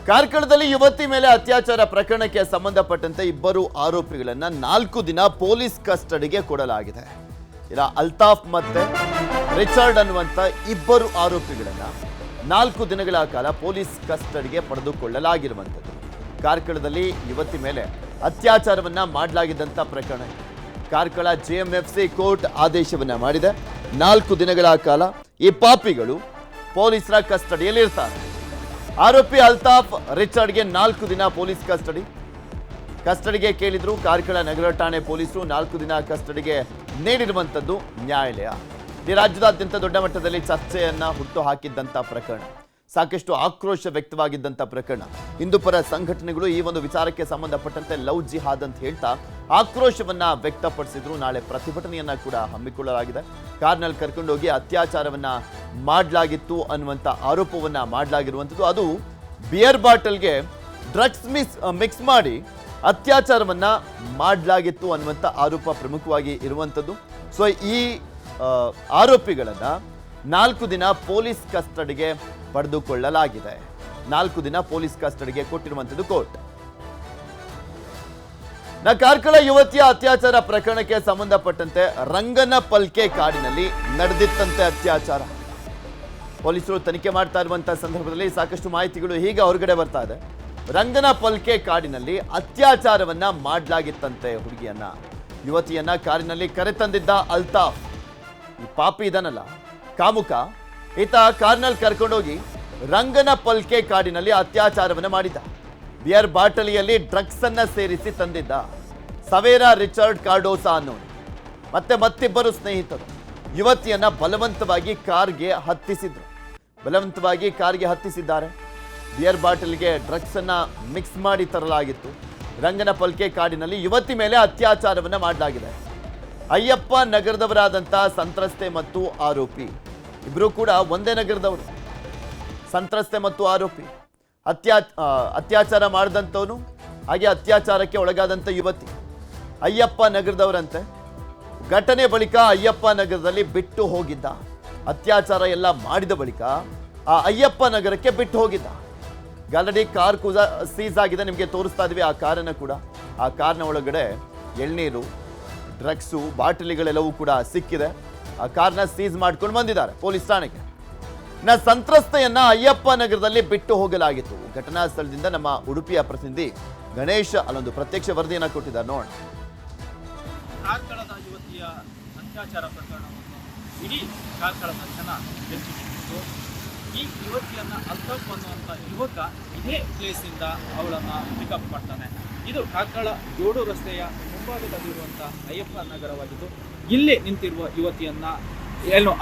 ಕಾರ್ಕಳದಲ್ಲಿ ಯುವತಿ ಮೇಲೆ ಅತ್ಯಾಚಾರ ಪ್ರಕರಣಕ್ಕೆ ಸಂಬಂಧಪಟ್ಟಂತೆ ಇಬ್ಬರು ಆರೋಪಿಗಳನ್ನ 4 ದಿನ ಪೊಲೀಸ್ ಕಸ್ಟಡಿಗೆ ಕೊಡಲಾಗಿದೆ. ಅಲ್ತಾಫ್ ಮತ್ತೆ ರಿಚರ್ಡ್ ಅನ್ನುವಂತ ಇಬ್ಬರು ಆರೋಪಿಗಳನ್ನ 4 ದಿನಗಳ ಕಾಲ ಪೊಲೀಸ್ ಕಸ್ಟಡಿಗೆ ಪಡೆದುಕೊಳ್ಳಲಾಗಿರುವಂಥದ್ದು. ಕಾರ್ಕಳದಲ್ಲಿ ಯುವತಿ ಮೇಲೆ ಅತ್ಯಾಚಾರವನ್ನ ಮಾಡಲಾಗಿದ್ದಂಥ ಪ್ರಕರಣ. ಕಾರ್ಕಳ ಜೆಎಂಎಫ್ಸಿ ಕೋರ್ಟ್ ಆದೇಶವನ್ನ ಮಾಡಿದೆ. 4 ದಿನಗಳ ಕಾಲ ಈ ಪಾಪಿಗಳು ಪೊಲೀಸರ ಕಸ್ಟಡಿಯಲ್ಲಿ ಇರ್ತಾರೆ. ಆರೋಪಿ ಅಲ್ತಾಫ್ ರಿಚರ್ಡ್ಗೆ 4 ದಿನ ಪೊಲೀಸ್ ಕಸ್ಟಡಿಗೆ ಕೇಳಿದ್ರು. ಕಾರ್ಕಳ ನಗರ ಠಾಣೆ ಪೊಲೀಸರು 4 ದಿನ ಕಸ್ಟಡಿಗೆ ನೀಡಿರುವಂಥದ್ದು ನ್ಯಾಯಾಲಯ. ಈ ರಾಜ್ಯದಾದ್ಯಂತ ದೊಡ್ಡ ಮಟ್ಟದಲ್ಲಿ ಚರ್ಚೆಯನ್ನ ಹುಟ್ಟು ಹಾಕಿದ್ದಂಥ ಪ್ರಕರಣ, ಸಾಕಷ್ಟು ಆಕ್ರೋಶ ವ್ಯಕ್ತವಾಗಿದ್ದಂಥ ಪ್ರಕರಣ. ಹಿಂದೂಪರ ಸಂಘಟನೆಗಳು ಈ ಒಂದು ವಿಚಾರಕ್ಕೆ ಸಂಬಂಧಪಟ್ಟಂತೆ ಲವ್ ಜಿಹಾದ್ ಅಂತ ಹೇಳ್ತಾ ಆಕ್ರೋಶವನ್ನ ವ್ಯಕ್ತಪಡಿಸಿದ್ರು. ನಾಳೆ ಪ್ರತಿಭಟನೆಯನ್ನ ಕೂಡ ಹಮ್ಮಿಕೊಳ್ಳಲಾಗಿದೆ. ಕಾರ್ನಲ್ಲಿ ಕರ್ಕೊಂಡೋಗಿ ಅತ್ಯಾಚಾರವನ್ನ ಮಾಡಲಾಗಿತ್ತು ಅನ್ನುವಂಥ ಆರೋಪವನ್ನ ಮಾಡಲಾಗಿರುವಂಥದ್ದು. ಅದು ಬಿಯರ್ ಬಾಟಲ್ಗೆ ಡ್ರಗ್ಸ್ ಮಿಕ್ಸ್ ಮಾಡಿ ಅತ್ಯಾಚಾರವನ್ನ ಮಾಡಲಾಗಿತ್ತು ಅನ್ನುವಂಥ ಆರೋಪ ಪ್ರಮುಖವಾಗಿ ಇರುವಂಥದ್ದು. ಸೊ ಈ ಆರೋಪಿಗಳನ್ನ 4 ದಿನ ಪೊಲೀಸ್ ಕಸ್ಟಡಿಗೆ ಪಡೆದುಕೊಳ್ಳಲಾಗಿದೆ. 4 ದಿನ ಪೊಲೀಸ್ ಕಸ್ಟಡಿಗೆ ಕೊಟ್ಟಿರುವಂಥದ್ದು ಕೋರ್ಟ್. ಕಾರ್ಕಳ ಯುವತಿಯ ಅತ್ಯಾಚಾರ ಪ್ರಕರಣಕ್ಕೆ ಸಂಬಂಧಪಟ್ಟಂತೆ ರಂಗನಪಲ್ಕೆ ಕಾಡಿನಲ್ಲಿ ನಡೆದಿತ್ತಂತೆ ಅತ್ಯಾಚಾರ. ಪೊಲೀಸರು ತನಿಖೆ ಮಾಡ್ತಾ ಇರುವಂತಹ ಸಂದರ್ಭದಲ್ಲಿ ಸಾಕಷ್ಟು ಮಾಹಿತಿಗಳು ಹೀಗೆ ಹೊರಗಡೆ ಬರ್ತಾ ಇದೆ. ರಂಗನಪಲ್ಕೆ ಕಾಡಿನಲ್ಲಿ ಅತ್ಯಾಚಾರವನ್ನ ಮಾಡಲಾಗಿತ್ತಂತೆ. ಯುವತಿಯನ್ನ ಕಾರಿನಲ್ಲಿ ಕರೆತಂದಿದ್ದ ಅಲ್ತಾಫ್, ಈ ಪಾಪಿ ಇದನ್ನಲ್ಲ ಕಾಮುಕ, ಈತ ಕಾರ್ನಲ್ಲಿ ಕರ್ಕೊಂಡೋಗಿ ರಂಗನಪಲ್ಕೆ ಕಾಡಿನಲ್ಲಿ ಅತ್ಯಾಚಾರವನ್ನ ಮಾಡಿದ್ದ. ಬಿಯರ್ ಬಾಟಲಿಯಲ್ಲಿ ಡ್ರಗ್ಸ್ ಅನ್ನ ಸೇರಿಸಿ ತಂದಿದ್ದ. ಸವೇರಾ ರಿಚರ್ಡ್ ಕಾರ್ಡೋಸಾ ಅನ್ನೋನು ಮತ್ತಿಬ್ಬರು ಸ್ನೇಹಿತರು ಯುವತಿಯನ್ನ ಬಲವಂತವಾಗಿ ಕಾರ್ಗೆ ಹತ್ತಿಸಿದ್ದಾರೆ. ಬಿಯರ್ ಬಾಟಲ್ಗೆ ಡ್ರಗ್ಸ್ ಅನ್ನ ಮಿಕ್ಸ್ ಮಾಡಿ ತರಲಾಗಿತ್ತು. ರಂಗನಪಲ್ಕೆ ಕಾಡಿನಲ್ಲಿ ಯುವತಿ ಮೇಲೆ ಅತ್ಯಾಚಾರವನ್ನ ಮಾಡಲಾಗಿದೆ. ಅಯ್ಯಪ್ಪ ನಗರದವರಾದಂಥ ಸಂತ್ರಸ್ತೆ ಮತ್ತು ಆರೋಪಿ ಇಬ್ಬರು ಕೂಡ ಒಂದೇ ನಗರದವರು. ಸಂತ್ರಸ್ತೆ ಮತ್ತು ಆರೋಪಿ ಅತ್ಯಾಚಾರ ಮಾಡಿದಂಥವನು, ಹಾಗೆ ಅತ್ಯಾಚಾರಕ್ಕೆ ಒಳಗಾದಂಥ ಯುವತಿ ಅಯ್ಯಪ್ಪ ನಗರದವರಂತೆ. ಘಟನೆ ಬಳಿಕ ಅಯ್ಯಪ್ಪ ನಗರದಲ್ಲಿ ಬಿಟ್ಟು ಹೋಗಿದ್ದ. ಅತ್ಯಾಚಾರ ಎಲ್ಲ ಮಾಡಿದ ಬಳಿಕ ಆ ಅಯ್ಯಪ್ಪ ನಗರಕ್ಕೆ ಬಿಟ್ಟು ಹೋಗಿದ್ದ. ಆಲ್ರೆಡಿ ಕಾರ್ ಕೂಡ ಸೀಸ್ ಆಗಿದೆ, ನಿಮಗೆ ತೋರಿಸ್ತಾ ಇದ್ವಿ ಆ ಕಾರನ್ನು ಕೂಡ. ಆ ಕಾರ್ನ ಒಳಗಡೆ ಎಳ್ನೀರು, ಡ್ರಗ್ಸು, ಬಾಟಲಿಗಳೆಲ್ಲವೂ ಕೂಡ ಸಿಕ್ಕಿದೆ. ಆ ಕಾರ್ನ ಸೀಸ್ ಮಾಡ್ಕೊಂಡು ಬಂದಿದ್ದಾರೆ ಪೊಲೀಸ್ ಠಾಣೆಗೆ. ಸಂತ್ರಸ್ತೆಯನ್ನ ಅಯ್ಯಪ್ಪ ನಗರದಲ್ಲಿ ಬಿಟ್ಟು ಹೋಗಲಾಗಿತ್ತು. ಘಟನಾ ಸ್ಥಳದಿಂದ ನಮ್ಮ ಉಡುಪಿಯ ಪ್ರತಿನಿಧಿ ಗಣೇಶ್ ಅಲ್ಲೊಂದು ಪ್ರತ್ಯಕ್ಷ ವರದಿಯನ್ನ ಕೊಟ್ಟಿದ್ದಾರೆ, ನೋಡೋಣ. ಕಾರ್ಕಳದ ಯುವತಿಯ ಅತ್ಯಾಚಾರ ಪ್ರಕರಣವನ್ನು ಇಡೀ ಕಾರ್ಕಳದ ಜನ ಬೆಚ್ಚಿಬಿಟ್ಟಿತ್ತು. ಈ ಯುವತಿಯನ್ನ ಅಲ್ತಾಫ್ ಅನ್ನುವಂಥ ಯುವಕ ಇದೇ ಪ್ಲೇಸಿಂದ ಅವಳನ್ನು ಪಿಕಪ್ ಮಾಡ್ತಾನೆ. ಇದು ಕಾರ್ಕಳ ಜೋಡು ರಸ್ತೆಯ ಮುಂಭಾಗದಲ್ಲಿರುವಂಥ ಅಯ್ಯಪ್ಪ ನಗರವಾಗಿದ್ದು, ಇಲ್ಲಿ ನಿಂತಿರುವ ಯುವತಿಯನ್ನ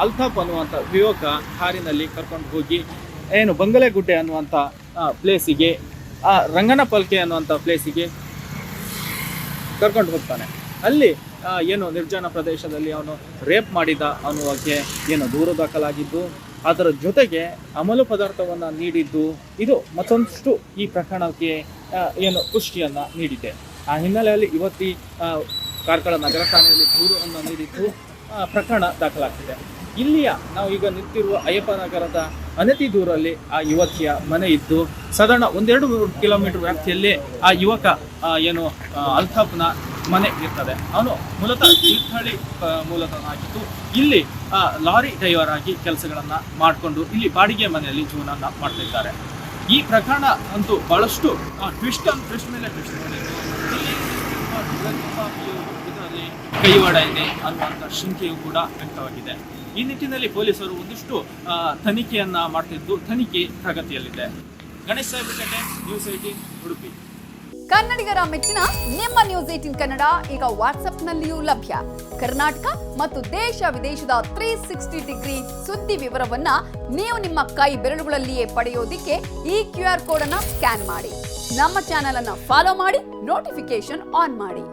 ಅಲ್ತಾಫ್ ಅನ್ನುವಂಥ ಯುವಕ ಕಾರಿನಲ್ಲಿ ಕರ್ಕೊಂಡು ಹೋಗಿ ಬಂಗಲೆಗುಡ್ಡೆ ಅನ್ನುವಂಥ ಪ್ಲೇಸಿಗೆ, ರಂಗನಪಲ್ಕೆ ಅನ್ನುವಂಥ ಪ್ಲೇಸಿಗೆ ಕರ್ಕೊಂಡು ಹೋಗ್ತಾನೆ. ಅಲ್ಲಿ ನಿರ್ಜನ ಪ್ರದೇಶದಲ್ಲಿ ಅವನು ರೇಪ್ ಮಾಡಿದ ಅನ್ನುವಾಗೆ ದೂರು ದಾಖಲಾಗಿದ್ದು, ಅದರ ಜೊತೆಗೆ ಅಮಲು ಪದಾರ್ಥವನ್ನು ನೀಡಿದ್ದು, ಇದು ಮತ್ತೊಂದಷ್ಟು ಈ ಪ್ರಕರಣಕ್ಕೆ ಪುಷ್ಟಿಯನ್ನು ನೀಡಿದೆ. ಆ ಹಿನ್ನೆಲೆಯಲ್ಲಿ ಯುವತಿ ಕಾರ್ಕಳ ನಗರ ಠಾಣೆಯಲ್ಲಿ ದೂರನ್ನು ನೀಡಿದ್ದು ಪ್ರಕರಣ ದಾಖಲಾಗ್ತಿದೆ. ಇಲ್ಲಿಯ ನಾವು ಈಗ ನಿಂತಿರುವ ಅಯ್ಯಪ್ಪ ನಗರದ ಅನತಿ ದೂರಲ್ಲಿ ಆ ಯುವತಿಯ ಮನೆ ಇದ್ದು, ಸಾಧಾರಣ 1-2 ಕಿಲೋಮೀಟರ್ ವ್ಯಾಪ್ತಿಯಲ್ಲಿ ಆ ಯುವಕ ಅಲ್ತಾಫ್ನ ಮನೆ ಇರ್ತದೆ. ಅವನು ಮೂಲತಃ ತೀರ್ಥಹಳ್ಳಿ ಮೂಲತನಾಗಿದ್ದು, ಇಲ್ಲಿ ಲಾರಿ ಡ್ರೈವರ್ ಆಗಿ ಕೆಲಸಗಳನ್ನು ಮಾಡಿಕೊಂಡು ಇಲ್ಲಿ ಬಾಡಿಗೆ ಮನೆಯಲ್ಲಿ ಜೀವನ ಮಾಡ್ತಿದ್ದಾರೆ. ಈ ಪ್ರಕರಣ ಅಂತೂ ಬಹಳಷ್ಟು ಟ್ವಿಸ್ಟ್ ಮೇಲೆ ಟ್ವಿಸ್ಟ್ ಮಾಡಿದ್ದು, ಇಲ್ಲಿ ಇದರಲ್ಲಿ ಕೈವಾಡ ಇದೆ ಅನ್ನುವಂಥ ಶಂಕೆಯೂ ಕೂಡ ವ್ಯಕ್ತವಾಗಿದೆ. ಈ ನಿಟ್ಟಿನಲ್ಲಿ ಪೊಲೀಸರು ಒಂದಿಷ್ಟು ತನಿಖೆಯನ್ನ ಮಾಡ್ತಿದ್ದು, ತನಿಖೆ ಪ್ರಗತಿಯಲ್ಲಿದೆ. ಗಣೇಶ್ ಸಾಹೇಬ್ರಕಟ್ಟೆ, ನ್ಯೂಸ್ 18 ಉಡುಪಿ. ಕನ್ನಡಿಗರ ಮೆಚ್ಚಿನ ನಿಮ್ಮ ನ್ಯೂಸ್ 18 ಕನ್ನಡ ಈಗ ವಾಟ್ಸ್ಆಪ್ನಲ್ಲಿಯೂ ಲಭ್ಯ. ಕರ್ನಾಟಕ ಮತ್ತು ದೇಶ ವಿದೇಶದ 360 ಡಿಗ್ರಿ ಸುದ್ದಿ ವಿವರವನ್ನ ನೀವು ನಿಮ್ಮ ಕೈ ಬೆರಳುಗಳಲ್ಲಿಯೇ ಪಡೆಯೋದಿಕ್ಕೆ ಈ QR ಕೋಡ್ ಅನ್ನ ಸ್ಕ್ಯಾನ್ ಮಾಡಿ. ನಮ್ಮ ಚಾನೆಲ್ ಅನ್ನ ಫಾಲೋ ಮಾಡಿ, ನೋಟಿಫಿಕೇಶನ್ ಆನ್ ಮಾಡಿ.